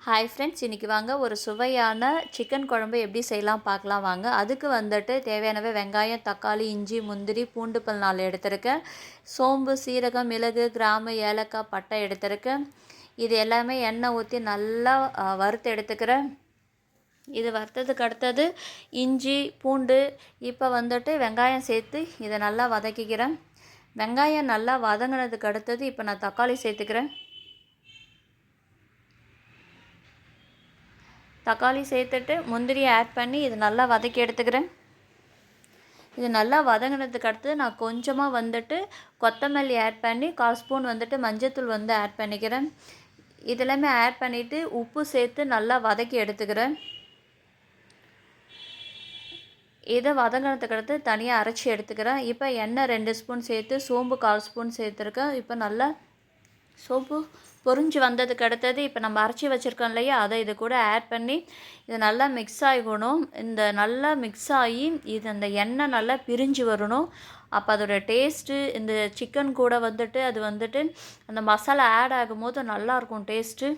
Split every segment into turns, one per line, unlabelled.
Hi friends, இன்றைக்கி வாங்க ஒரு சுவையான சிக்கன் குழம்பு எப்படி செய்யலாம் பார்க்கலாம் வாங்க. அதுக்கு வந்துட்டு தேவையானவை வெங்காயம், தக்காளி, இஞ்சி, முந்திரி, பூண்டு பல் 4 எடுத்திருக்கேன். சோம்பு, சீரகம், மிளகு, கிராம்பு, ஏலக்காய், பட்டை எடுத்திருக்கேன். இது எல்லாமே எண்ணெய் ஊற்றி நல்லா வறுத்து எடுத்துக்கிறேன். இது வறுத்ததுக்கு அடுத்தது இஞ்சி, பூண்டு, இப்போ வந்துட்டு வெங்காயம் சேர்த்து இதை நல்லா வதக்கிக்கிறேன். வெங்காயம் நல்லா வதங்கினதுக்கு அடுத்தது இப்போ நான் தக்காளி சேர்த்துக்கிறேன். தக்காளி சேர்த்துட்டு முந்திரியை ஆட் பண்ணி இது நல்லா வதக்கி எடுத்துக்கிறேன். இது நல்லா வதங்கினதுக்கு அடுத்து நான் கொஞ்சமாக வந்துட்டு கொத்தமல்லி ஆட் பண்ணி 1/4 ஸ்பூன் வந்துட்டு மஞ்சத்தூள் ஆட் பண்ணிக்கிறேன். இதெல்லாமே ஆட் பண்ணிவிட்டு உப்பு சேர்த்து நல்லா வதக்கி எடுத்துக்கிறேன். இதை வதங்கினதுக்கு அடுத்து தனியாக அரைச்சி எடுத்துக்கிறேன். இப்போ எண்ணெய் 2 ஸ்பூன் சேர்த்து சோம்பு 1/4 ஸ்பூன் சேர்த்துருக்கேன். இப்போ நல்லா சோம்பு பொரிஞ்சு வந்ததுக்கு அடுத்தது இப்போ நம்ம அரைச்சி வச்சுருக்கோம் இல்லையா, அதை இது கூட ஆட் பண்ணி இது நல்லா மிக்ஸ் ஆகணும். இந்த நல்லா மிக்ஸ் ஆகி இது அந்த எண்ணெய் நல்லா பிரிஞ்சு வரணும். அப்போ அதோடய டேஸ்ட்டு இந்த சிக்கன் கூட வந்துட்டு அது வந்துட்டு அந்த மசாலா ஆட் ஆகும்போது நல்லாயிருக்கும் டேஸ்ட்டு.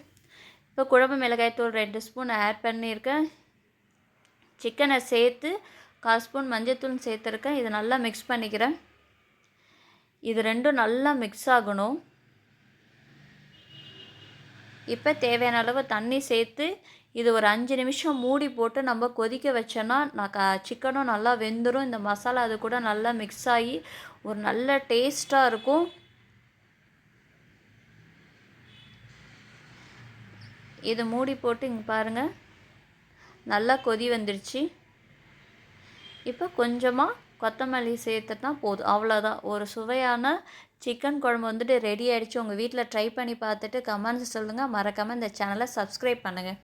இப்போ குழம்பு மிளகாய்த்தூள் 2 ஸ்பூன் ஆட் பண்ணியிருக்கேன். சிக்கனை சேர்த்து 1/4 ஸ்பூன் மஞ்சத்தூள் சேர்த்துருக்கேன். இது நல்லா மிக்ஸ் பண்ணிக்கிறேன். இது ரெண்டும் நல்லா மிக்ஸ் ஆகணும். இப்போ தேவையான அளவு தண்ணி சேர்த்து இது ஒரு 5 நிமிஷம் மூடி போட்டு நம்ம கொதிக்க வச்சோன்னா சிக்கனும் நல்லா வெந்துடும். இந்த மசாலா அது கூட நல்லா மிக்ஸ் ஆகி ஒரு நல்ல டேஸ்ட்டாக இருக்கும். இது மூடி போட்டு இங்கே பாருங்கள், நல்லா கொதி வந்துடுச்சு. இப்போ கொஞ்சமாக கொத்தமல்லி சேர்த்துட்டா போதும், அவ்வளோதான். ஒரு சுவையான சிக்கன் குழம்பு வந்துட்டு ரெடி ஆகிடுச்சு. உங்கள் வீட்டில் ட்ரை பண்ணி பார்த்துட்டு கமெண்ட்ஸ் சொல்லுங்கள். மறக்காமல் இந்த சேனலை சப்ஸ்கிரைப் பண்ணுங்கள்.